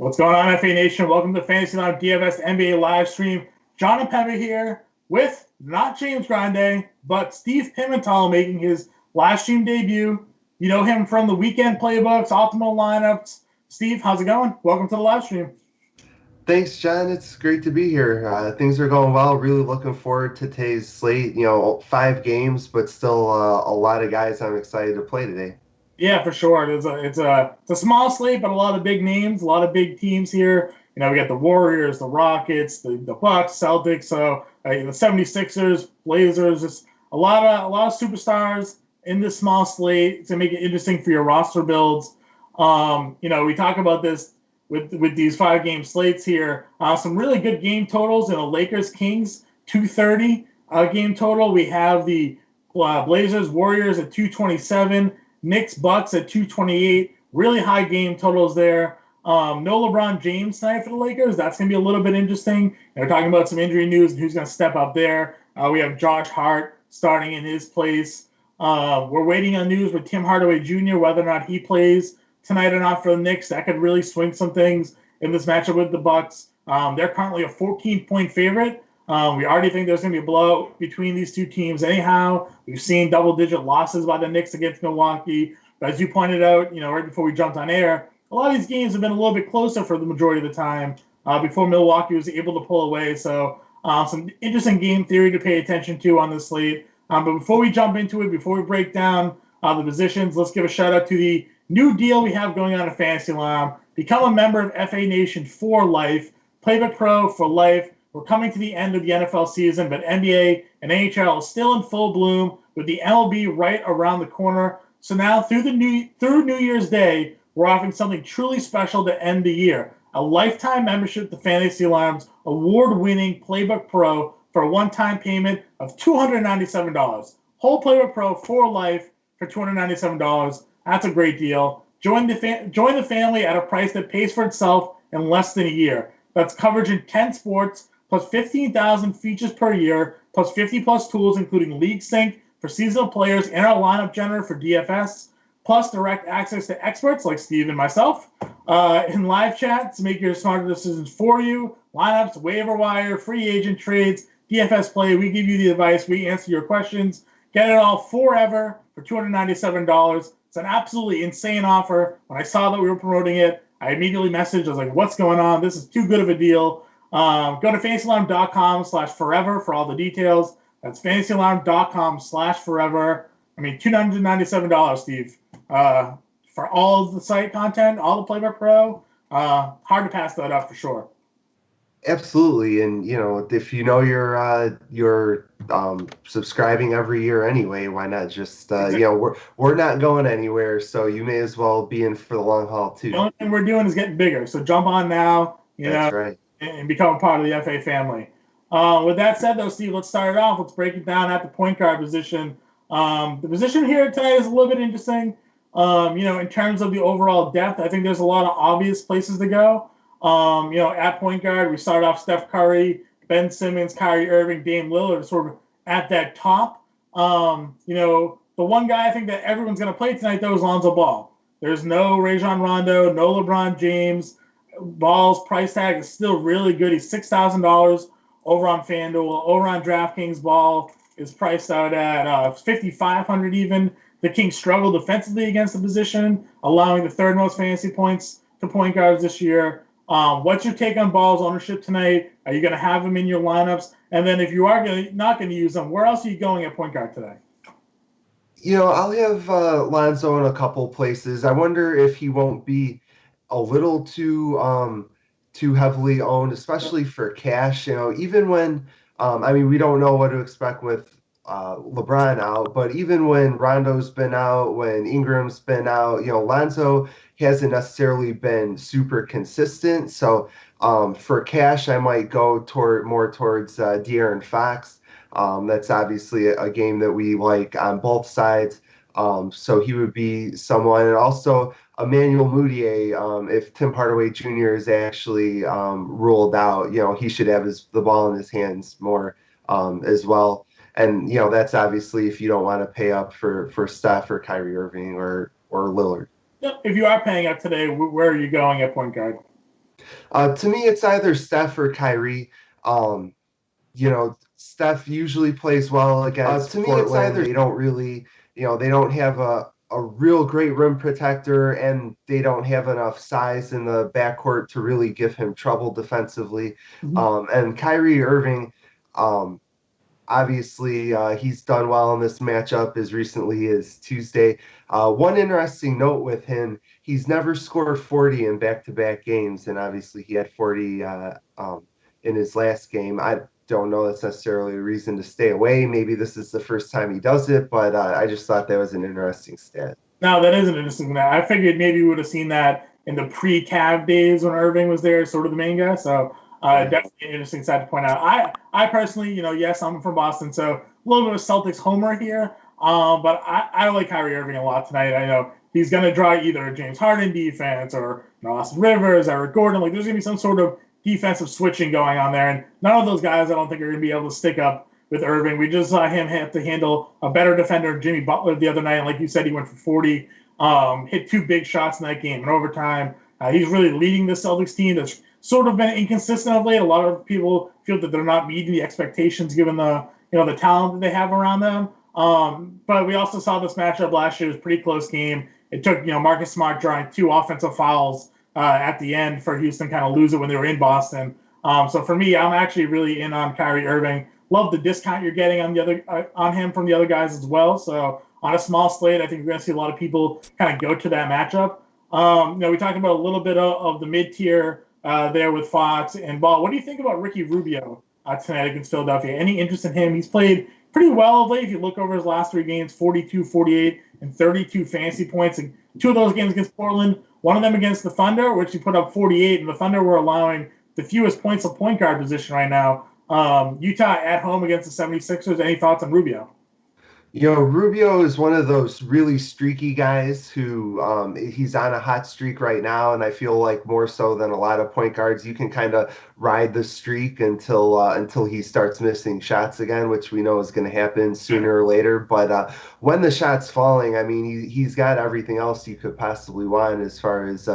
What's going on, FA Nation? Welcome to Fantasy Live DFS NBA live stream. John Impemba here with not James Grande, but Steve Pimental making his live stream debut. You know him from the weekend playbooks, optimal lineups. Steve, how's it going? Welcome to the live stream. Thanks, John. It's great to be here. Things are going well. Really looking forward to today's slate. 5 games, but still a lot of guys I'm excited to play today. Yeah, for sure. It's a small slate, but a lot of big names, a lot of big teams here. We got the Warriors, the Rockets, the Bucks, Celtics, the 76ers, Blazers. Just a lot of superstars in this small slate to make it interesting for your roster builds. We talk about this with these 5-game slates here. Some really good game totals in a Lakers Kings 230 game total. We have the Blazers Warriors at 227. Knicks Bucks at 228. Really high game totals there. No LeBron James tonight for the Lakers. That's going to be a little bit interesting. They're talking about some injury news and who's going to step up there. We have Josh Hart starting in his place. We're waiting on news with Tim Hardaway Jr., whether or not he plays tonight or not for the Knicks. That could really swing some things in this matchup with the Bucks. They're currently a 14-point favorite. We already think there's going to be a blowout between these two teams anyhow. We've seen double-digit losses by the Knicks against Milwaukee. But as you pointed out, right before we jumped on air, a lot of these games have been a little bit closer for the majority of the time before Milwaukee was able to pull away. So some interesting game theory to pay attention to on this slate. But before we jump into it, before we break down the positions, let's give a shout-out to the new deal we have going on at Fantasy Lab. Become a member of FA Nation for life. Playbook Pro for life. We're coming to the end of the NFL season, but NBA and NHL is still in full bloom with the MLB right around the corner. So now through New Year's Day, we're offering something truly special to end the year. A lifetime membership to Fantasy Alarm's award-winning Playbook Pro for a one-time payment of $297. Whole Playbook Pro for life for $297. That's a great deal. Join the family at a price that pays for itself in less than a year. That's coverage in 10 sports, plus 15,000 features per year, plus 50-plus tools, including League Sync for seasonal players and our lineup generator for DFS, plus direct access to experts like Steve and myself in live chat to make your smarter decisions for you, lineups, waiver wire, free agent trades, DFS play. We give you the advice. We answer your questions. Get it all forever for $297. It's an absolutely insane offer. When I saw that we were promoting it, I immediately messaged. I was like, what's going on? This is too good of a deal. Go to fantasyalarm.com/forever for all the details. That's fantasyalarm.com/forever. I mean, $297, Steve, for all of the site content, all the Playbook Pro. Hard to pass that up for sure. Absolutely, and if you're subscribing every year anyway, why not just Exactly. we're not going anywhere, so you may as well be in for the long haul too. The only thing we're doing is getting bigger, so jump on now. That's right. And become a part of the FA family. With that said, though, Steve, let's start it off. Let's break it down at the point guard position. The position here tonight is a little bit interesting. In terms of the overall depth, I think there's a lot of obvious places to go. At point guard, we start off Steph Curry, Ben Simmons, Kyrie Irving, Dame Lillard, sort of at that top. The one guy I think that everyone's going to play tonight, though, is Lonzo Ball. There's no Rajon Rondo, no LeBron James. Ball's price tag is still really good. He's $6,000 over on FanDuel. Over on DraftKings, Ball is priced out at $5,500 even. The Kings struggle defensively against the position, allowing the third most fantasy points to point guards this year. What's your take on Ball's ownership tonight? Are you going to have him in your lineups? And then if you are not going to use them, where else are you going at point guard today? I'll have Lonzo in a couple places. I wonder if he won't be a little too heavily owned, especially for cash. Even when we don't know what to expect with LeBron out, but even when Rondo's been out, when Ingram's been out, Lonzo hasn't necessarily been super consistent. So for cash, I might go more towards De'Aaron Fox. That's obviously a game that we like on both sides. So he would be someone, and also Emmanuel Mudiay. If Tim Hardaway Jr. is actually ruled out, he should have the ball in his hands more as well. And that's obviously if you don't want to pay up for Steph or Kyrie Irving or Lillard. If you are paying up today, where are you going at point guard? To me, it's either Steph or Kyrie. Um, Steph usually plays well against Portland. They don't really, they don't have a real great rim protector, and they don't have enough size in the backcourt to really give him trouble defensively. Mhm. And Kyrie Irving, um, obviously, he's done well in this matchup as recently as Tuesday. One interesting note with him, he's never scored 40 in back-to-back games, and obviously he had 40 in his last game. I don't know that's necessarily a reason to stay away. Maybe this is the first time he does it, but I just thought that was an interesting stat. No, that is an interesting one. I figured maybe we would have seen that in the pre-Cav days when Irving was there, sort of the main guy. So definitely an interesting side to point out. I personally, yes, I'm from Boston, so a little bit of Celtics homer here. But I like Kyrie Irving a lot tonight. I know he's going to draw either a James Harden defense or Austin Rivers, Eric Gordon. Like there's going to be some sort of defensive switching going on there, and none of those guys I don't think are going to be able to stick up with Irving. We just saw him have to handle a better defender, Jimmy Butler, the other night. And like you said, he went for 40, hit 2 big shots in that game in overtime. He's really leading the Celtics team that's sort of been inconsistent of late. A lot of people feel that they're not meeting the expectations given the the talent that they have around them. But we also saw this matchup last year. It was a pretty close game. It took Marcus Smart drawing 2 offensive fouls at the end for Houston kind of lose it when they were in Boston. So for me, I'm actually really in on Kyrie Irving. Love the discount you're getting on the other on him from the other guys as well. So on a small slate, I think we're going to see a lot of people kind of go to that matchup. We talked about a little bit of the mid tier there with Fox and Ball. What do you think about Ricky Rubio tonight against Philadelphia? Any interest in him? He's played pretty well of late. If you look over his last 3 games, 42, 48, and 32 fantasy points. And 2 of those games against Portland, one of them against the Thunder, which he put up 48, and the Thunder were allowing the fewest points of point guard position right now. Utah at home against the 76ers. Any thoughts on Rubio? Rubio is one of those really streaky guys who he's on a hot streak right now, and I feel like more so than a lot of point guards, you can kind of ride the streak until he starts missing shots again, which we know is going to happen sooner or later. But when the shot's falling, I mean, he's got everything else you could possibly want as far as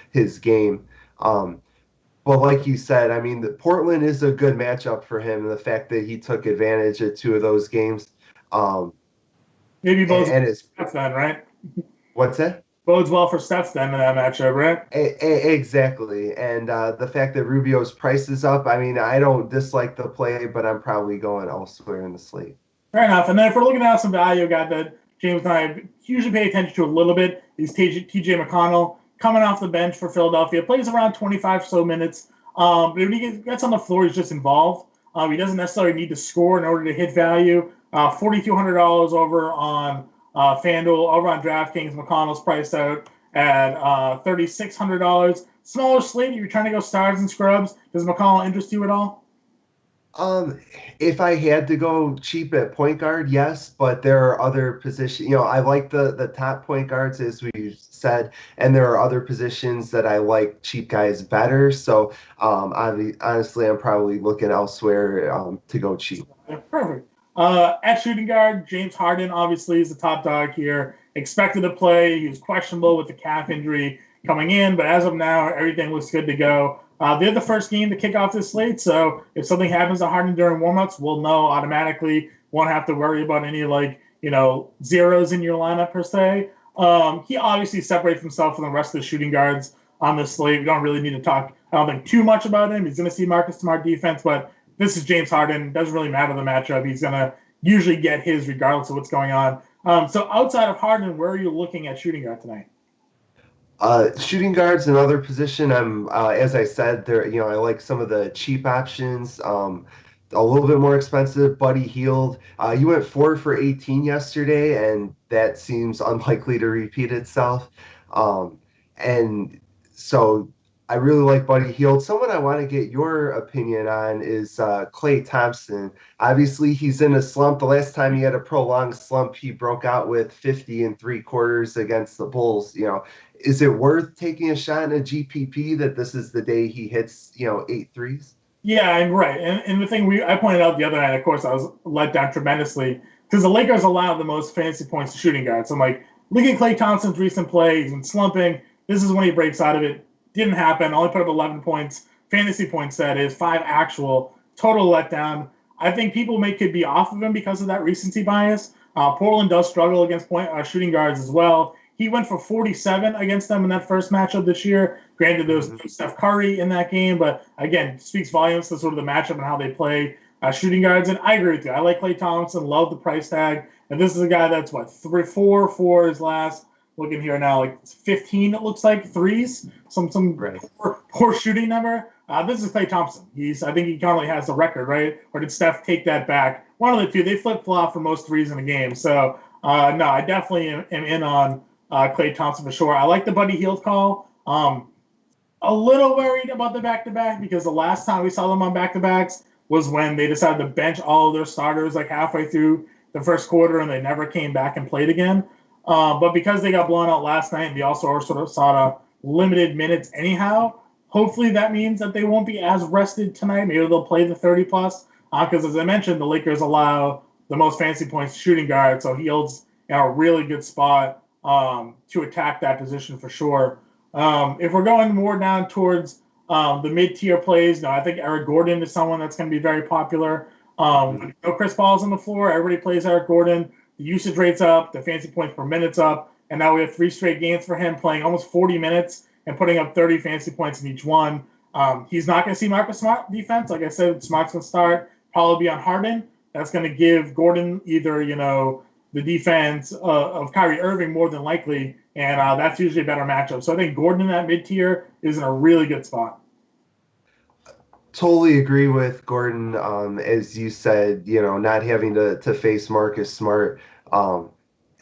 his game. But like you said, I mean, Portland is a good matchup for him, and the fact that he took advantage of 2 of those games. Maybe both and it's Steph then, right? What's that? Bodes well for Steph then in that matchup, right? Exactly. And the fact that Rubio's price is up, I mean, I don't dislike the play, but I'm probably going elsewhere in the slate. Fair enough. And then if we're looking at some value, a guy that James and I usually pay attention to a little bit is TJ McConnell, coming off the bench for Philadelphia. Plays around 25 so minutes. But when he gets on the floor, he's just involved. He doesn't necessarily need to score in order to hit value. $4,200 over on FanDuel, over on DraftKings. McConnell's priced out at $3,600. Smaller slate. You're trying to go stars and scrubs. Does McConnell interest you at all? If I had to go cheap at point guard, yes, but there are other positions. I like the top point guards, as we said, and there are other positions that I like cheap guys better. So, honestly, I'm probably looking elsewhere to go cheap. Perfect. At shooting guard, James Harden obviously is the top dog here. Expected to play. He was questionable with the calf injury coming in, but as of now, everything looks good to go. They're the first game to kick off this slate, so if something happens to Harden during warmups, we'll know automatically. Won't have to worry about any zeros in your lineup per se. He obviously separates himself from the rest of the shooting guards on this slate. We don't really need to talk, I don't think, too much about him. He's going to see Marcus Smart defense, but this is James Harden. Doesn't really matter the matchup. He's going to usually get his regardless of what's going on. So outside of Harden, where are you looking at shooting guard tonight? Shooting guards, another position. I'm, as I said, there. I like some of the cheap options. A little bit more expensive. Buddy Hield. You went 4 for 18 yesterday, and that seems unlikely to repeat itself. And so I really like Buddy Hield. Someone I want to get your opinion on is Klay Thompson. Obviously, he's in a slump. The last time he had a prolonged slump, he broke out with 50 and 3/4 against the Bulls. Is it worth taking a shot in a GPP that this is the day he hits 8 threes? Yeah, and right. And the thing I pointed out the other night, of course, I was let down tremendously because the Lakers allow the most fantasy points to shooting guards. So I'm like, look at Klay Thompson's recent play. He's been slumping. This is when he breaks out of it. Didn't happen. Only put up 11 points, fantasy points, that is, 5 actual. Total letdown. I think people could be off of him because of that recency bias. Portland does struggle against shooting guards as well. He went for 47 against them in that first matchup this year. Granted, there was no Steph Curry in that game, but again, speaks volumes to sort of the matchup and how they play shooting guards. And I agree with you. I like Klay Thompson, love the price tag. And this is a guy that's, 4 for his last, looking here now, like 15, it looks like, threes. Some Right. poor shooting number. This is Klay Thompson. I think he currently has the record, right? Or did Steph take that back? One of the two. They flip-flop for most threes in a game. So, no, I definitely am in on Klay Thompson for sure. I like the Buddy Hield call. A little worried about the back-to-back because the last time we saw them on back-to-backs was when they decided to bench all of their starters like halfway through the first quarter and they never came back and played again. But because they got blown out last night and they also sort of saw limited minutes anyhow, hopefully that means that they won't be as rested tonight. Maybe they'll play the 30-plus. Because as I mentioned, the Lakers allow the most fantasy points shooting guard, so Hield's in a really good spot to attack that position for sure. If we're going more down towards the mid-tier plays, I think Eric Gordon is someone that's going to be very popular. When Chris Paul's on the floor, everybody plays Eric Gordon. The usage rate's up, the fantasy points per minute's up, and now we have 3 straight games for him playing almost 40 minutes and putting up 30 fantasy points in each one. He's not going to see Marcus Smart defense. Like I said, Smart's going to start, probably be on Harden. That's going to give Gordon either, the defense of Kyrie Irving more than likely, and that's usually a better matchup. So I think Gordon in that mid-tier is in a really good spot. Totally agree with Gordon. As you said, not having to face Marcus Smart.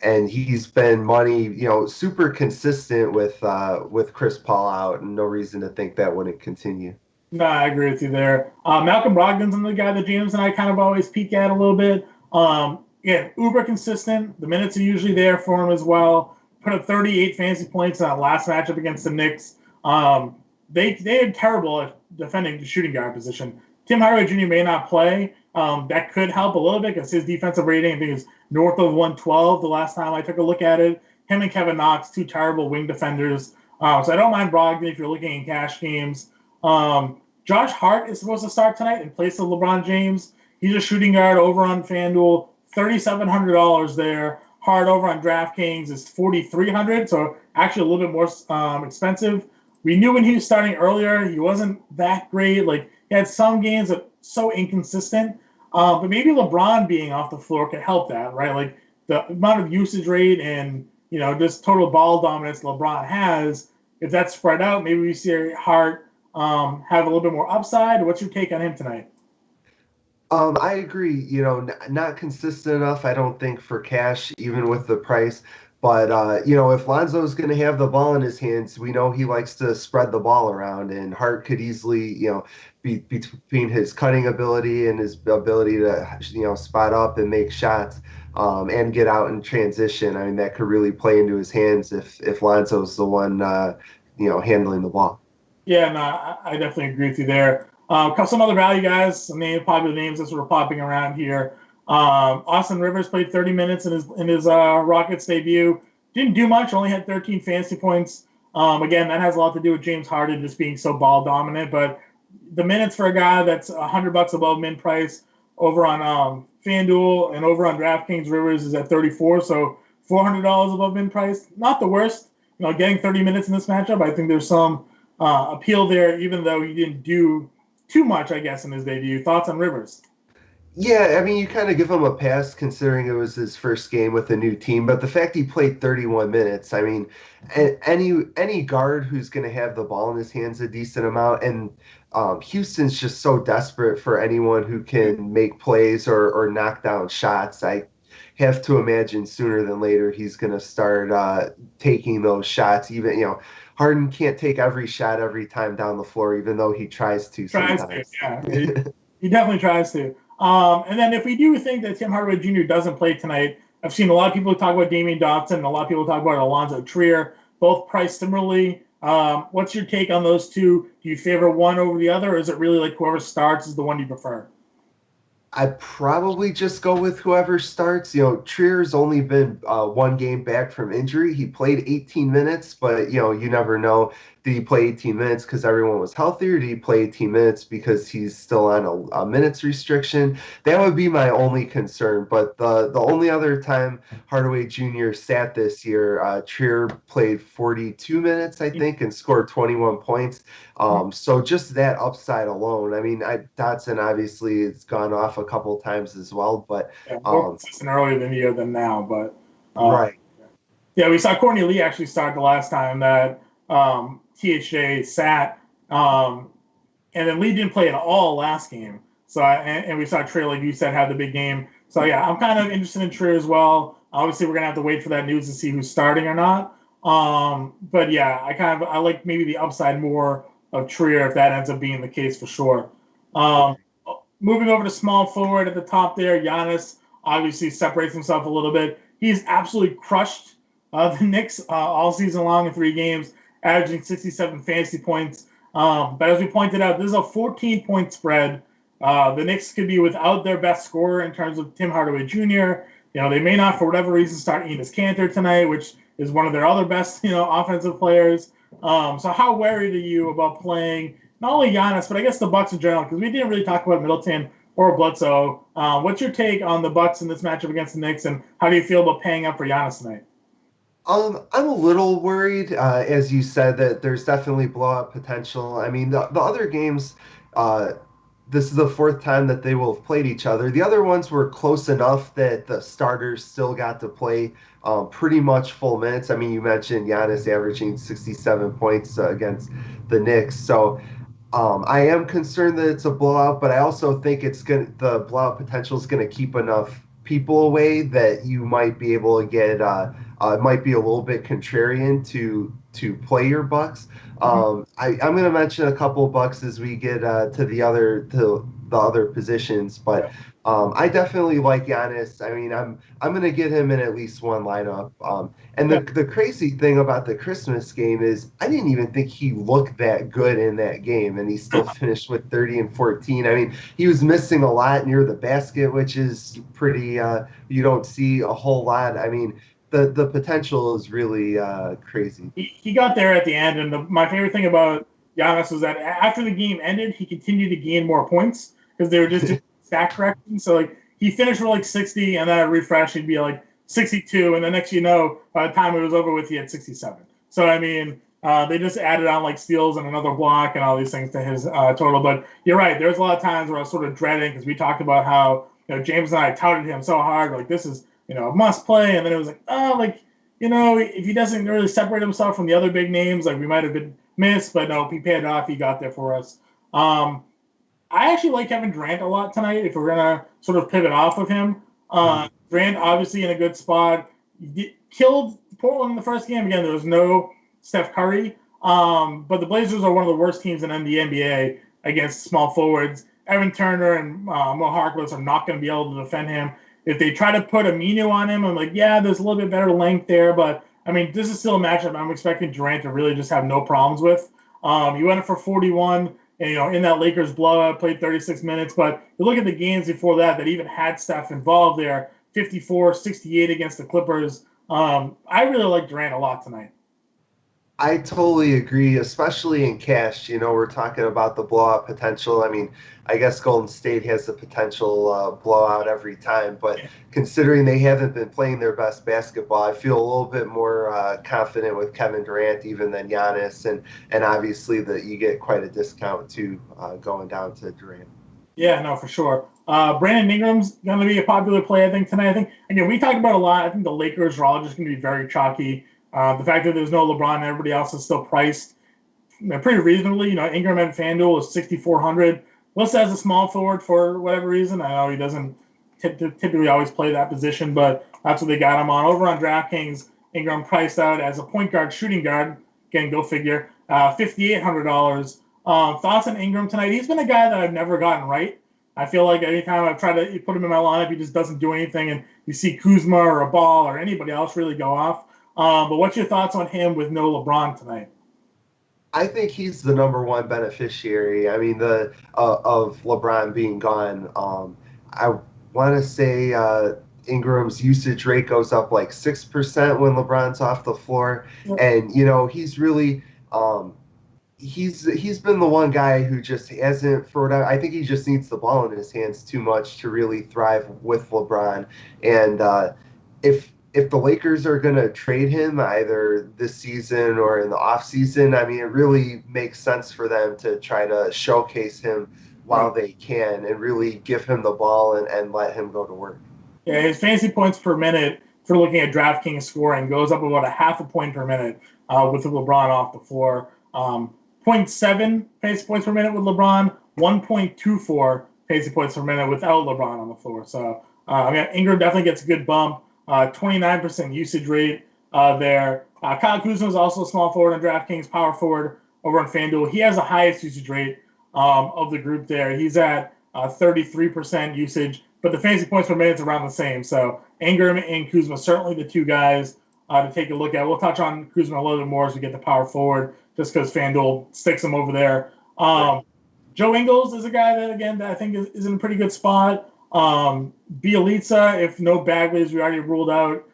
And he's been money, super consistent with Chris Paul out, and no reason to think that wouldn't continue. No, I agree with you there. Malcolm Brogdon's another guy that James and I kind of always peek at a little bit. Uber consistent. The minutes are usually there for him as well. Put up 38 fantasy points in that last matchup against the Knicks. They are terrible at defending the shooting guard position. Tim Hardaway Jr. may not play. That could help a little bit because his defensive rating, I think, is north of 112 the last time I took a look at it. Him and Kevin Knox, 2 terrible wing defenders. So I don't mind Brogdon if you're looking in cash games. Josh Hart is supposed to start tonight in place of LeBron James. He's a shooting guard over on FanDuel, $3,700 there. Hart over on DraftKings is $4,300, so actually a little bit more expensive. We knew when he was starting earlier, he wasn't that great. Like, he had some games that so inconsistent. But maybe LeBron being off the floor could help that, right? Like, the amount of usage rate and, just total ball dominance LeBron has, if that's spread out, maybe we see Hart have a little bit more upside. What's your take on him tonight? I agree. Not consistent enough, I don't think, for cash, even with the price. But, if Lonzo's going to have the ball in his hands, we know he likes to spread the ball around, and Hart could easily, be between his cutting ability and his ability to, spot up and make shots and get out in transition. I mean, that could really play into his hands if Lonzo's the one, handling the ball. Yeah, no, I definitely agree with you there. Some other value guys, some popular names that sort of popping around here. Austin Rivers played 30 minutes in his Rockets debut. Didn't do much, only had 13 fantasy points. Again, that has a lot to do with James Harden just being so ball dominant. But the minutes for a guy that's $100 above min price over on FanDuel and over on DraftKings, Rivers is at 34, so $400 above min price. Not the worst. Getting 30 minutes in this matchup, I think there's some appeal there, even though he didn't do too much, I guess, in his debut. Thoughts on Rivers? Yeah, I mean, you kind of give him a pass considering it was his first game with a new team, but the fact he played 31 minutes, I mean, any guard who's going to have the ball in his hands a decent amount, and Houston's just so desperate for anyone who can make plays or knock down shots. I have to imagine sooner than later he's going to start taking those shots. Even, Harden can't take every shot every time down the floor, even though he tries to sometimes. Yeah. He definitely tries to. And then if we do think that Tim Hardaway Jr. doesn't play tonight, I've seen a lot of people talk about Damian Dotson and a lot of people talk about Alonzo Trier, both priced similarly. What's your take on those two? Do you favor one over the other, or is it really like whoever starts is the one you prefer? I'd probably just go with whoever starts. Trier's only been one game back from injury. He played 18 minutes, but, you never know. did he play 18 minutes because everyone was healthy, or did he play 18 minutes because he's still on a minutes restriction? That would be my only concern. But the only other time Hardaway Jr. sat this year, Trier played 42 minutes, I think, and scored 21 points. So just that upside alone. I mean, Dotson obviously has gone off a couple times as well, but more consistent earlier in the year than now. But right. Yeah, we saw Courtney Lee actually start the last time that THJ sat, and then Lee didn't play at all last game. So and we saw Trier, like you said, have the big game. So yeah, I'm kind of interested in Trier as well. Obviously, we're gonna have to wait for that news to see who's starting or not. But yeah, I like maybe the upside more of Trier if that ends up being the case for sure. Moving over to small forward at the top there, Giannis obviously separates himself a little bit. He's absolutely crushed the Knicks all season long in 3 games, averaging 67 fantasy points. But as we pointed out, this is a 14-point spread. The Knicks could be without their best scorer in terms of Tim Hardaway Jr. They may not, for whatever reason, start Enes Kanter tonight, which is one of their other best, offensive players. So how worried are you about playing not only Giannis, but I guess the Bucks in general? Because we didn't really talk about Middleton or Bledsoe. What's your take on the Bucks in this matchup against the Knicks, and how do you feel about paying up for Giannis tonight? I'm a little worried, as you said, that there's definitely blowout potential. I mean, the other games, this is the 4th time that they will have played each other. The other ones were close enough that the starters still got to play pretty much full minutes. I mean, you mentioned Giannis averaging 67 points against the Knicks. So I am concerned that it's a blowout, but I also think the blowout potential is going to keep enough people away that you might be able to get it might be a little bit contrarian to play your Bucks. I'm going to mention a couple of Bucks as we get to the other positions, but I definitely like Giannis. I mean, I'm going to get him in at least one lineup. And the crazy thing about the Christmas game is I didn't even think he looked that good in that game, and he still finished with 30 and 14. I mean, he was missing a lot near the basket, which is pretty you don't see a whole lot. I mean, the potential is really crazy. He got there at the end, and my favorite thing about Giannis was that after the game ended, he continued to gain more points because they were just stack correcting. So like he finished with like 60, and then a refresh, he'd be like 62, and the next by the time it was over with, he had 67. So I mean, they just added on like steals and another block and all these things to his total. But you're right. There's a lot of times where I was sort of dreading because we talked about how James and I touted him so hard, like this is a must play, and then it was like, if he doesn't really separate himself from the other big names, like we might have been missed, but no, he paid it off. He got there for us. I actually like Kevin Durant a lot tonight. If we're gonna sort of pivot off of him, Durant obviously in a good spot. He killed Portland in the first game. Again, there was no Steph Curry, but the Blazers are one of the worst teams in the NBA against small forwards. Evan Turner and Mo Harkless are not going to be able to defend him. If they try to put Aminu on him, I'm like, yeah, there's a little bit better length there, but I mean, this is still a matchup I'm expecting Durant to really just have no problems with. He went for 41, and in that Lakers blowout, played 36 minutes. But you look at the games before that even had Steph involved there, 54, 68 against the Clippers. I really like Durant a lot tonight. I totally agree, especially in cash. We're talking about the blowout potential. I mean, I guess Golden State has the potential blowout every time, but considering they haven't been playing their best basketball, I feel a little bit more confident with Kevin Durant even than Giannis, and obviously that you get quite a discount too going down to Durant. Yeah, no, for sure. Brandon Ingram's going to be a popular play, I think, tonight. I think, again, we talked about a lot. I think the Lakers are all just going to be very chalky. The fact that there's no LeBron and everybody else is still priced pretty reasonably. Ingram at FanDuel is 6,400. Listed as a small forward for whatever reason. I know he doesn't typically always play that position, but that's what they got him on. Over on DraftKings, Ingram priced out as a point guard, shooting guard. Again, go figure. $5,800. Thoughts on Ingram tonight? He's been a guy that I've never gotten right. I feel like anytime I've tried to put him in my lineup, he just doesn't do anything, and you see Kuzma or a Ball or anybody else really go off. But what's your thoughts on him with no LeBron tonight? I think he's the number one beneficiary. I mean, of LeBron being gone. I want to say Ingram's usage rate goes up like 6% when LeBron's off the floor, and he's really he's been the one guy who just hasn't for whatever. I think he just needs the ball in his hands too much to really thrive with LeBron. And if the Lakers are going to trade him either this season or in the off season, I mean, it really makes sense for them to try to showcase him while Right. they can and really give him the ball and let him go to work. Yeah, his fantasy points per minute for looking at DraftKings scoring goes up about a half a point per minute with LeBron off the floor. zero point 0.7 fantasy points per minute with LeBron, 1.24 fantasy points per minute without LeBron on the floor. So Ingram definitely gets a good bump. 29% usage rate there. Kyle Kuzma is also a small forward on DraftKings, power forward over on FanDuel. He has the highest usage rate of the group there. He's at 33% usage, but the fantasy points per minute is around the same. So Ingram and Kuzma certainly the two guys to take a look at. We'll touch on Kuzma a little bit more as we get the power forward, just because FanDuel sticks him over there. Right. Joe Ingles is a guy that, again, that I think is in a pretty good spot. Bielitsa, if no Bagleys, we already ruled out.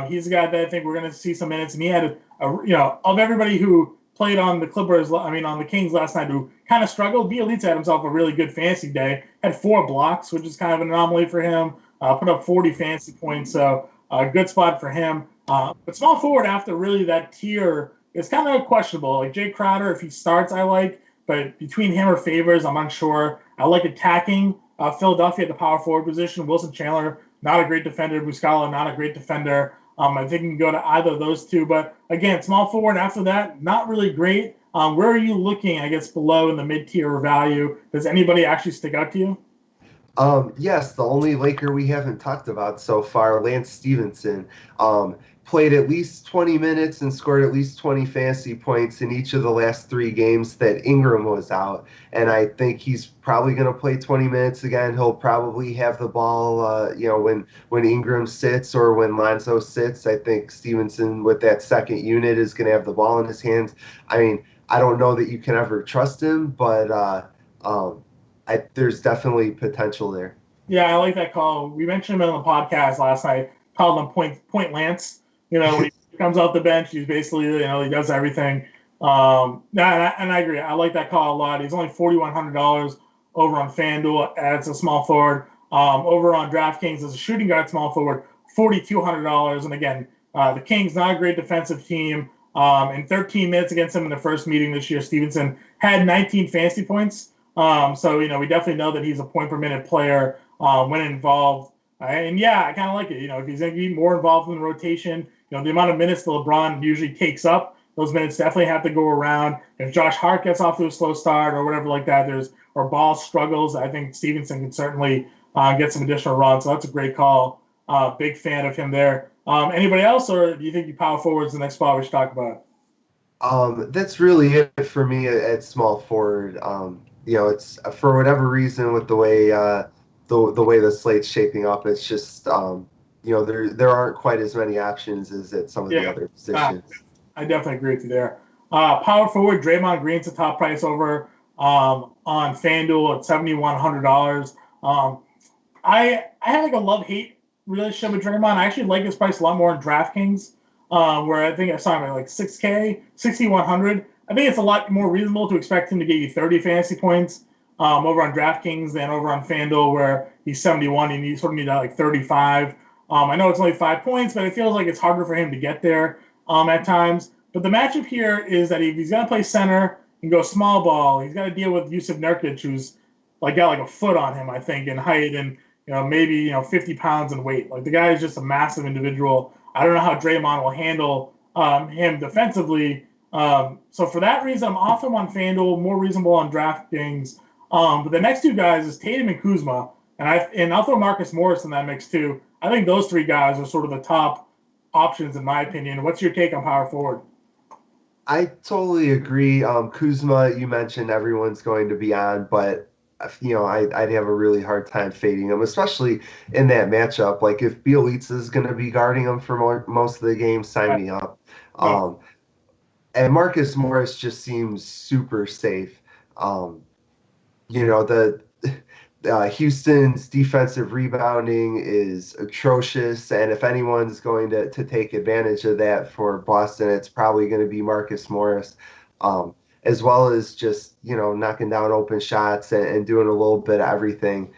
He's a guy that I think we're going to see some minutes, and he had of everybody who played on the Clippers, on the Kings last night, who kind of struggled. Bielitsa had himself a really good fantasy day. Had 4 blocks, which is kind of an anomaly for him. Put up 40 fantasy points, so a good spot for him. But small forward after really that tier is kind of questionable. Like Jay Crowder, if he starts, I like, but between him or Favors, I'm unsure. I like attacking Philadelphia at the power forward position. Wilson Chandler, not a great defender. Muscala, not a great defender. I think you can go to either of those two. But again, small forward after that, not really great. Where are you looking, I guess, below in the mid-tier value? Does anybody actually stick out to you? Yes, the only Laker we haven't talked about so far, Lance Stevenson, played at least 20 minutes and scored at least 20 fantasy points in each of the last 3 games that Ingram was out. And I think he's probably going to play 20 minutes again. He'll probably have the ball, when Ingram sits or when Lonzo sits. I think Stevenson with that second unit is going to have the ball in his hands. I mean, I don't know that you can ever trust him, but there's definitely potential there. Yeah, I like that call. We mentioned him on the podcast last night. Called him Point Lance. When he comes off the bench, he's basically he does everything. And I agree. I like that call a lot. He's only $4,100 over on FanDuel as a small forward. Over on DraftKings as a shooting guard small forward, $4,200. And again, the Kings not a great defensive team. In 13 minutes against them in the first meeting this year, Stevenson had 19 fantasy points. So we definitely know that he's a point per minute player when involved. And yeah, I kind of like it. If he's going to be more involved in the rotation, the amount of minutes that LeBron usually takes up, those minutes definitely have to go around. If Josh Hart gets off to a slow start or whatever like that, or Ball struggles, I think Stevenson can certainly get some additional runs. So that's a great call. Big fan of him there. Anybody else, or do you think you power forwards the next spot we should talk about? That's really it for me at small forward. It's for whatever reason with the way the way the slate's shaping up, it's just there aren't quite as many options as at some of the Yeah, other positions. I definitely agree with you there. Power forward, Draymond Green's the top price over on FanDuel at $7,100. I had like a love-hate relationship with Draymond. I actually like his price a lot more in DraftKings, where I think I saw him at like 6K, 6,100. I think it's a lot more reasonable to expect him to get you 30 fantasy points over on DraftKings than over on FanDuel, where he's 71 and you sort of need like 35. I know it's only 5 points, but it feels like it's harder for him to get there at times. But the matchup here is that if he's going to play center and go small ball, he's got to deal with Yusuf Nurkic, who's got like a foot on him, I think, in height and maybe 50 pounds in weight. Like the guy is just a massive individual. I don't know how Draymond will handle him defensively. So for that reason, I'm off him on FanDuel, more reasonable on DraftKings. But the next two guys is Tatum and Kuzma, and I'll throw Marcus Morris in that mix too. I think those three guys are sort of the top options in my opinion. What's your take on power forward? I totally agree. Kuzma, you mentioned everyone's going to be on, but I'd have a really hard time fading him, especially in that matchup. Like if Bielitsa is going to be guarding him for most of the game, sign me up. Yeah. And Marcus Morris just seems super safe. The Houston's defensive rebounding is atrocious, and if anyone's going to take advantage of that for Boston, it's probably going to be Marcus Morris. as well as just, knocking down open shots and doing a little bit of everything.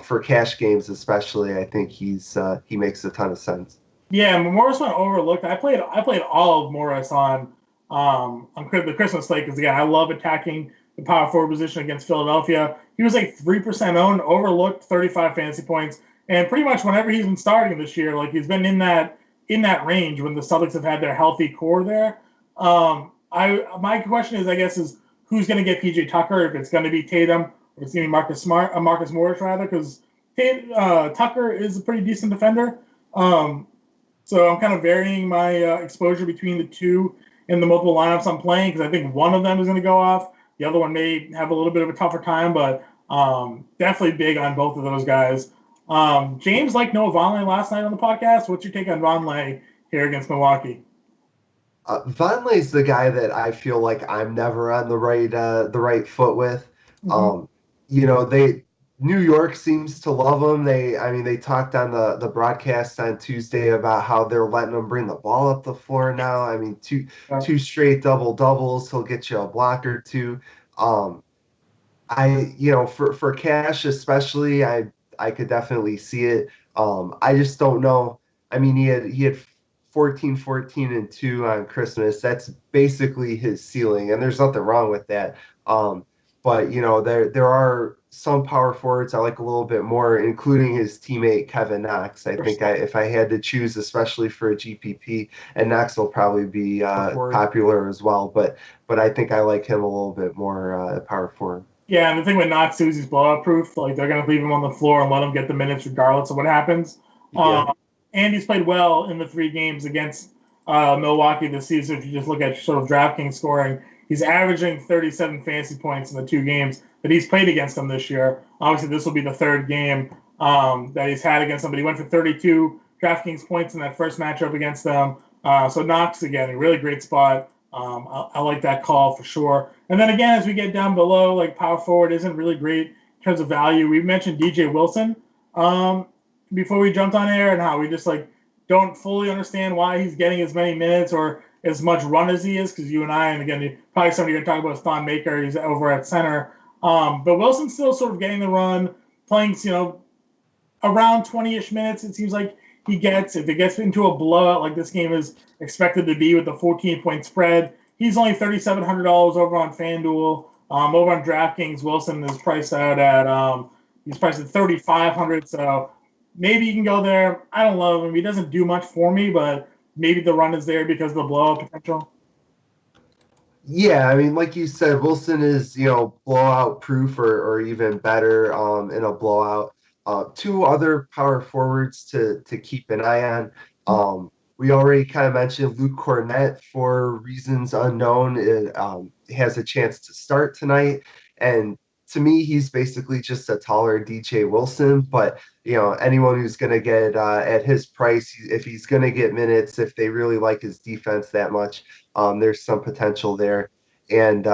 For cash games especially, I think he makes a ton of sense. Yeah, Morris went overlooked. I played all of Morris on the Christmas slate because again I love attacking the power forward position against Philadelphia. He was like 3% owned, overlooked 35 fantasy points, and pretty much whenever he's been starting this year, like he's been in that range when the Celtics have had their healthy core there. I my question is I guess is who's going to get PJ Tucker if it's going to be Tatum or it's going to be Marcus Morris rather because Tucker is a pretty decent defender. So I'm kind of varying my exposure between the two in the multiple lineups I'm playing because I think one of them is going to go off. The other one may have a little bit of a tougher time, but definitely big on both of those guys. James liked Noah Vonleh last night on the podcast. What's your take on Vonleh here against Milwaukee? Vonleh's the guy that I feel like I'm never on the right foot with. Mm-hmm. Um, they New York seems to love him. They talked on the broadcast on Tuesday about how they're letting him bring the ball up the floor now. I mean, two straight double doubles, he'll get you a block or two. Um, for cash especially, I could definitely see it. I just don't know. I mean, he had 14, 14, and 2 on Christmas. That's basically his ceiling, and there's nothing wrong with that. But there are some power forwards I like a little bit more, including his teammate Kevin Knox. I think if I had to choose, especially for a GPP, and Knox will probably be popular as well. But I think I like him a little bit more power forward. Yeah, and the thing with Knox too is he's blowout proof. Like they're going to leave him on the floor and let him get the minutes regardless of what happens. Yeah. And he's played well in the 3 games against Milwaukee this season. If you just look at sort of DraftKings scoring, he's averaging 37 fantasy points in the 2 games that he's played against them this year. Obviously, this will be the 3rd game that he's had against them, but he went for 32 DraftKings points in that first matchup against them. So Knox, again, a really great spot. I like that call for sure. And then again, as we get down below, like power forward isn't really great in terms of value. We mentioned DJ Wilson before we jumped on air and how we just like don't fully understand why he's getting as many minutes or as much run as he is because you and I, and again, probably somebody you're going to talk about is Thon Maker. He's over at center. But Wilson's still sort of getting the run, playing, around 20-ish minutes, it seems like he gets. If it gets into a blowout like this game is expected to be with the 14-point spread, he's only $3,700 over on FanDuel. Over on DraftKings, Wilson is priced out at he's priced at $3,500. So maybe you can go there. I don't love him. He doesn't do much for me, but maybe the run is there because of the blowout potential. Yeah, I mean, like you said, Wilson is, blowout proof or even better in a blowout. 2 other power forwards to keep an eye on. We already kind of mentioned Luke Cornett for reasons unknown. It has a chance to start tonight. And to me, he's basically just a taller DJ Wilson. But, anyone who's going to get at his price, if he's going to get minutes, if they really like his defense that much, there's some potential there. And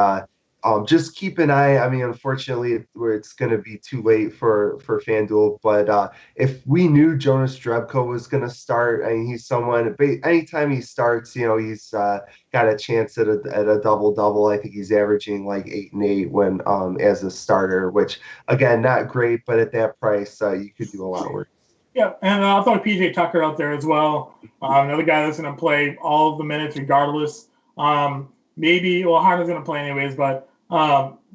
just keep an eye. I mean, unfortunately, it's going to be too late for FanDuel. But if we knew Jonas Drebko was going to start, I mean, he's someone. Anytime he starts, he's got a chance at a double double. I think he's averaging like 8 and 8 when as a starter, which again, not great, but at that price, you could do a lot worse. Yeah, and I'll throw PJ Tucker out there as well. Another guy that's going to play all of the minutes regardless. Harden's going to play anyways, but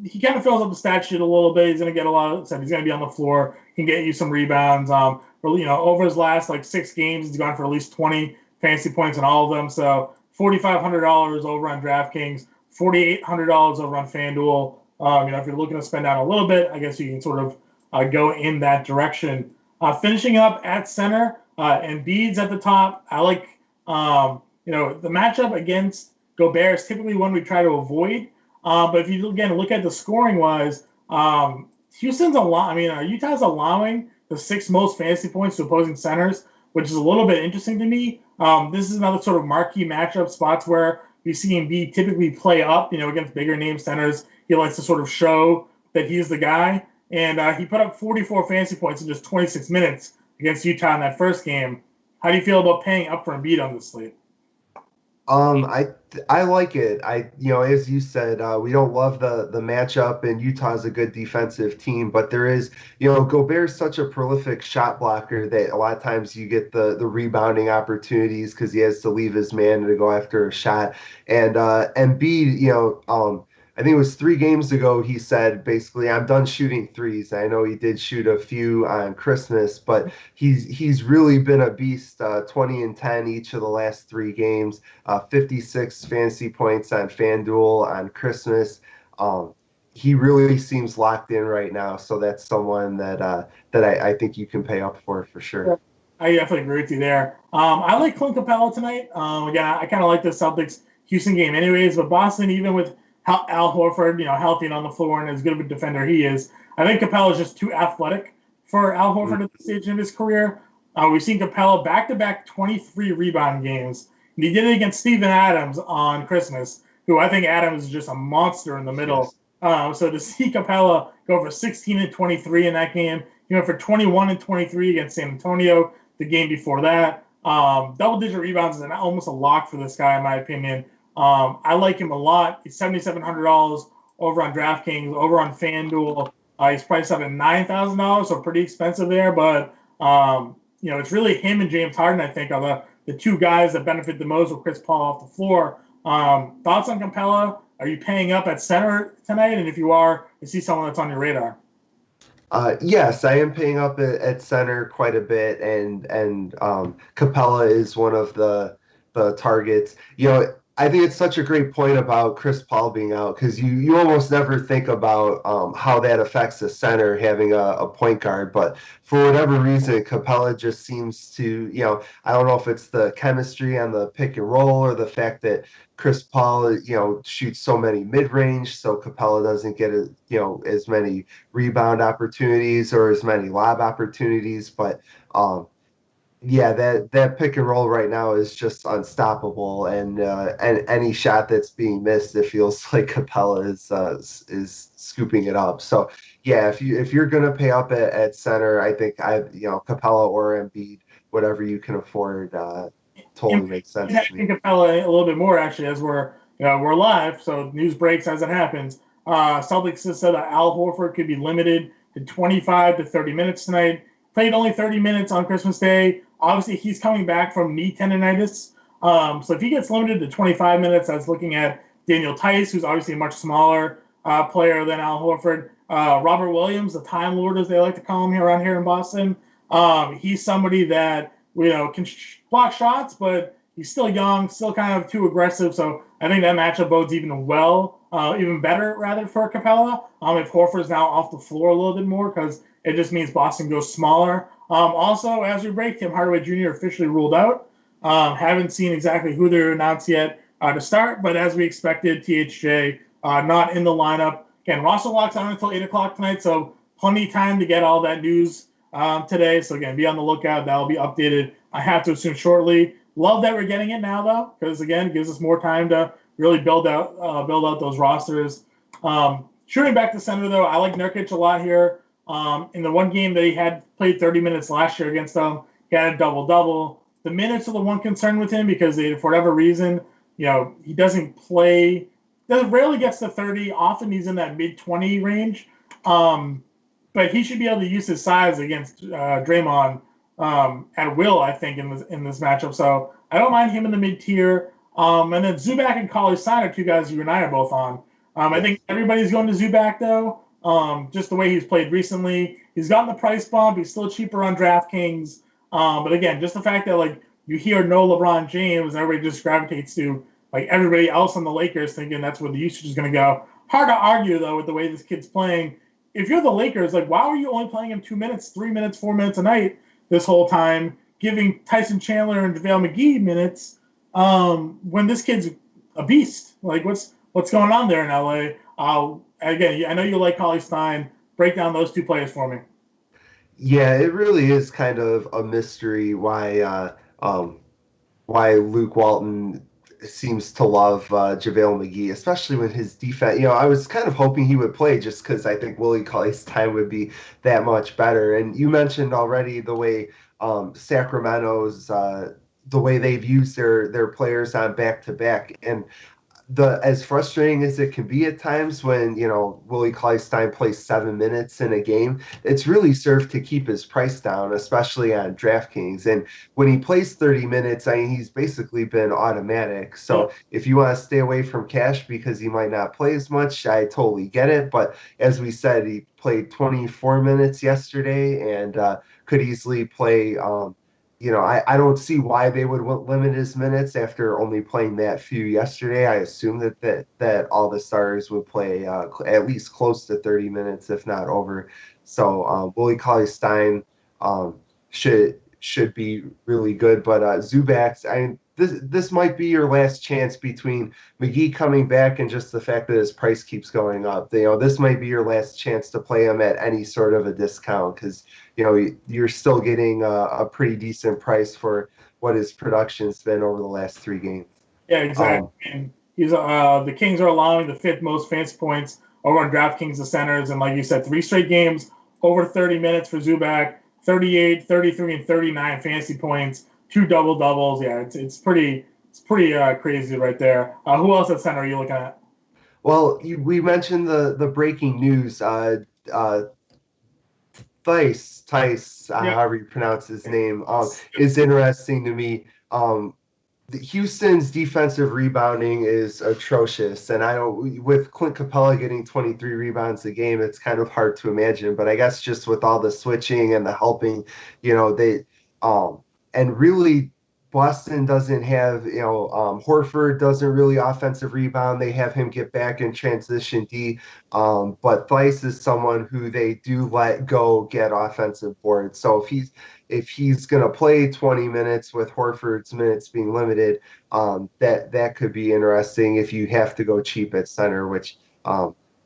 he kind of fills up the stat sheet a little bit. He's going to get a lot of. He's going to be on the floor. He can get you some rebounds. Over his last 6 games, he's gone for at least 20 fantasy points in all of them. So $4,500 over on DraftKings, $4,800 over on FanDuel. If you're looking to spend out a little bit, I guess you can sort of go in that direction. Finishing up at center, Embiid's at the top. I like, the matchup against Gobert is typically one we try to avoid. But if you, again, look at the scoring-wise, Utah's allowing the 6th most fantasy points to opposing centers, which is a little bit interesting to me. This is another sort of marquee matchup, spots where we see Embiid typically play up, against bigger name centers. He likes to sort of show that he's the guy. And he put up 44 fantasy points in just 26 minutes against Utah in that first game. How do you feel about paying up for Embiid on this slate? I like it. As you said, we don't love the matchup, and Utah's a good defensive team, but there is, Gobert's such a prolific shot blocker that a lot of times you get the rebounding opportunities because he has to leave his man to go after a shot. And Embiid, I think it was 3 games ago, he said basically, I'm done shooting threes. I know he did shoot a few on Christmas, but he's really been a beast. 20 and 10 each of the last 3 games. 56 fantasy points on FanDuel on Christmas. Um, he really seems locked in right now, so that's someone that I think you can pay up for Yeah, sure. I definitely agree with you there. I like Clint Capella tonight. Again, I kind of like the Celtics Houston game, anyways. But Boston, even with Al Horford, healthy and on the floor and as good of a defender he is, I think Capella is just too athletic for Al Mm. Horford at this stage in his career. We've seen Capella back-to-back 23 rebound games, and he did it against Steven Adams on Christmas, who I think Adams is just a monster in the middle. Yes. So to see Capella go for 16 and 23 in that game, he went for 21 and 23 against San Antonio the game before that. Double-digit rebounds is almost a lock for this guy, in my opinion. I like him a lot. He's $7,700 over on DraftKings, over on FanDuel. He's priced up at $9,000, so pretty expensive there. But it's really him and James Harden, I think, are the two guys that benefit the most with Chris Paul off the floor. Thoughts on Capella? Are you paying up at center tonight? And if you are, is he someone that's on your radar? Yes, I am paying up at center quite a bit, and Capella is one of the targets. I think it's such a great point about Chris Paul being out because you almost never think about how that affects the center having a point guard, but for whatever reason, Capella just seems to, I don't know if it's the chemistry on the pick and roll or the fact that Chris Paul, shoots so many mid range, so Capella doesn't get as many rebound opportunities or as many lob opportunities. But yeah, that pick and roll right now is just unstoppable, and any shot that's being missed, it feels like Capella is scooping it up. So yeah, if you're gonna pay up at center, I think Capella or Embiid, whatever you can afford, totally makes sense I to me. think Capella a little bit more actually as we're live, so news breaks as it happens. Celtics has said that Al Horford could be limited to 25 to 30 minutes tonight. Played only 30 minutes on Christmas Day. Obviously, he's coming back from knee tendonitis. So if he gets limited to 25 minutes, that's looking at Daniel Tice, who's obviously a much smaller player than Al Horford. Robert Williams, the Time Lord, as they like to call him here around here in Boston. He's somebody that can block shots, but he's still young, still kind of too aggressive. So I think that matchup bodes even better rather for Capella. If Horford's now off the floor a little bit more, because it just means Boston goes smaller. Also, as we break, Tim Hardaway Jr. officially ruled out. Haven't seen exactly who they're announced yet to start, but as we expected, THJ not in the lineup. Again, roster locks on until 8 o'clock tonight, so plenty of time to get all that news today. So again, be on the lookout. That'll be updated. I have to assume shortly. Love that we're getting it now though, because again, it gives us more time to really build out those rosters. Shooting back to center though, I like Nurkic a lot here. In the one game that he had played 30 minutes last year against them, he had a double double. The minutes are the one concern with him because for whatever reason, he doesn't play. Rarely gets to 30. Often he's in that mid 20 range. But he should be able to use his size against Draymond at will, I think, in this matchup. So I don't mind him in the mid tier. And then Zubac and Cauley Stein are two guys you and I are both on. I Yes. think everybody's going to Zubac though. Just the way he's played recently, he's gotten the price bump. He's still cheaper on DraftKings. But again, just the fact that you hear no LeBron James, and everybody just gravitates to everybody else on the Lakers, thinking that's where the usage is going to go. Hard to argue though with the way this kid's playing. If you're the Lakers, why are you only playing him 2 minutes, 3 minutes, 4 minutes a night this whole time, giving Tyson Chandler and JaVale McGee minutes when this kid's a beast? What's going on there in LA? Again, I know you like Cauley Stein. Break down those two players for me. Yeah, it really is kind of a mystery why Luke Walton seems to love JaVale McGee, especially when his defense. I was kind of hoping he would play just because I think Willie Cauley's time would be that much better. And you mentioned already the way Sacramento's the way they've used their players on back to back. And as frustrating as it can be at times when Willie Cauley-Stein plays 7 minutes in a game, it's really served to keep his price down, especially on DraftKings. And when he plays 30 minutes, I mean, he's basically been automatic. Yeah. So if you want to stay away from cash because he might not play as much, I totally get it. But as we said, he played 24 minutes yesterday and could easily play. I don't see why they would limit his minutes after only playing that few yesterday. I assume that all the starters would play at least close to 30 minutes, if not over. So Willie Cauley-Stein um, should be really good. But Zubac's, I mean, this might be your last chance between McGee coming back and just the fact that his price keeps going up. This might be your last chance to play him at any sort of a discount because you're still getting a pretty decent price for what his production's been over the last 3 games. Yeah, exactly. And he's the Kings are allowing the 5th most fantasy points over on DraftKings the centers, and like you said, 3 straight games over 30 minutes for Zubac, 38, 33, and 39 fantasy points, 2 double-doubles. Yeah, it's pretty crazy right there. Who else at center are you looking at? Well, we mentioned the breaking news. Tice, however you pronounce his name, is interesting to me. Houston's defensive rebounding is atrocious, and I don't. With Clint Capella getting 23 rebounds a game, it's kind of hard to imagine. But I guess just with all the switching and the helping, they and really Boston doesn't have, Horford doesn't really offensive rebound. They have him get back in transition D. But Theis is someone who they do let go get offensive boards. So if he's going to play 20 minutes with Horford's minutes being limited, that could be interesting if you have to go cheap at center, which,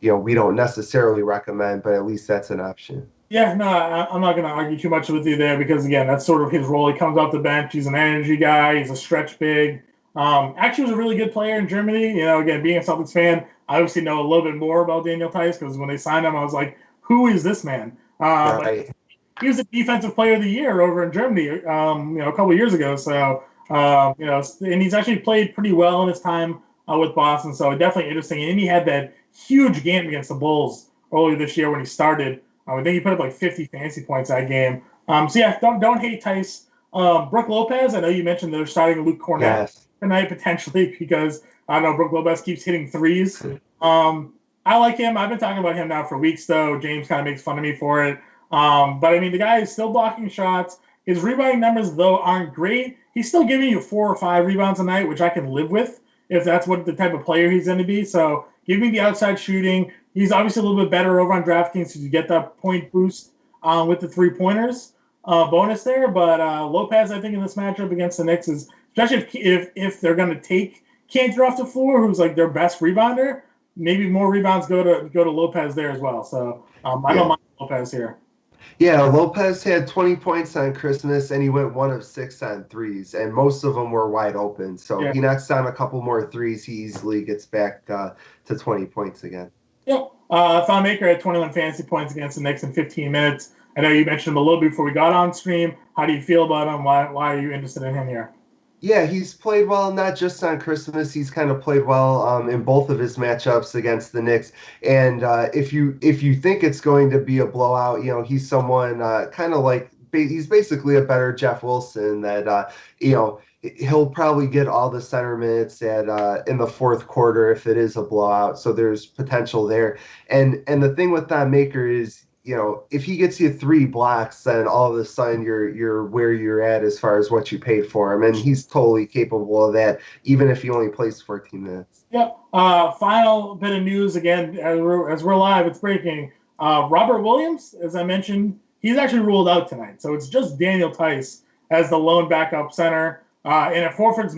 we don't necessarily recommend, but at least that's an option. Yeah, no, I'm not going to argue too much with you there because, again, that's sort of his role. He comes off the bench. He's an energy guy. He's a stretch big. Actually was a really good player in Germany. Again, being a Celtics fan, I obviously know a little bit more about Daniel Theis because when they signed him, I was like, who is this man? Right. But he was the defensive player of the year over in Germany, a couple of years ago. So, and he's actually played pretty well in his time with Boston. So definitely interesting. And he had that huge game against the Bulls earlier this year when he started. I think he put up like 50 fantasy points that game. So yeah, don't hate Theis. Brook Lopez, I know you mentioned they're starting Luke Cornett tonight potentially because I don't know Brook Lopez keeps hitting threes. I like him. I've been talking about him now for weeks though. James kind of makes fun of me for it. But I mean the guy is still blocking shots. His rebounding numbers though aren't great. He's still giving you 4 or 5 rebounds a night, which I can live with if that's what the type of player he's going to be. So give me the outside shooting. He's obviously a little bit better over on DraftKings because you get that point boost with the 3-pointers bonus there. But Lopez, I think, in this matchup against the Knicks is, especially if they're going to take Cantor off the floor, who's like their best rebounder, maybe more rebounds go to Lopez there as well. So I don't mind Lopez here. Yeah, Lopez had 20 points on Christmas, and he went 1 of 6 on threes, and most of them were wide open. So if he knocks down a couple more threes, he easily gets back to 20 points again. Yep. Thon Maker had 21 fantasy points against the Knicks in 15 minutes. I know you mentioned him a little before we got on stream. How do you feel about him? Why are you interested in him here? Yeah, he's played well, not just on Christmas. He's kind of played well in both of his matchups against the Knicks. And if you think it's going to be a blowout, he's someone kind of like he's basically a better Jeff Wilson that he'll probably get all the center minutes in the fourth quarter if it is a blowout. So there's potential there. And the thing with Thon Maker is, if he gets you 3 blocks, then all of a sudden you're where you're at as far as what you paid for him, and he's totally capable of that, even if he only plays 14 minutes. Yep. Final bit of news again as we're live. It's breaking. Robert Williams, as I mentioned, he's actually ruled out tonight, so it's just Daniel Theis as the lone backup center. And if Horford's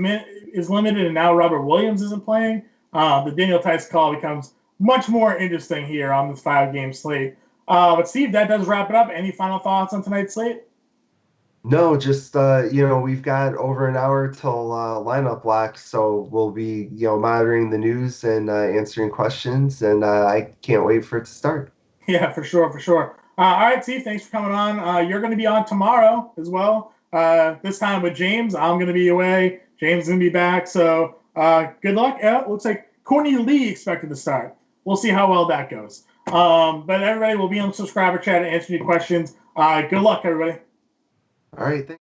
is limited, and now Robert Williams isn't playing, the Daniel Theis call becomes much more interesting here on this 5-game slate. But Steve, that does wrap it up. Any final thoughts on tonight's slate? No, just we've got over an hour till lineup block, so we'll be monitoring the news and answering questions, and I can't wait for it to start. Yeah, for sure. All right, Steve, thanks for coming on. You're going to be on tomorrow as well. this time with James. I'm going to be away. James is going to be back. So good luck. It looks like Courtney Lee expected to start. We'll see how well that goes. But everybody will be on the subscriber chat and answer your questions. Good luck, everybody. All right. Thanks.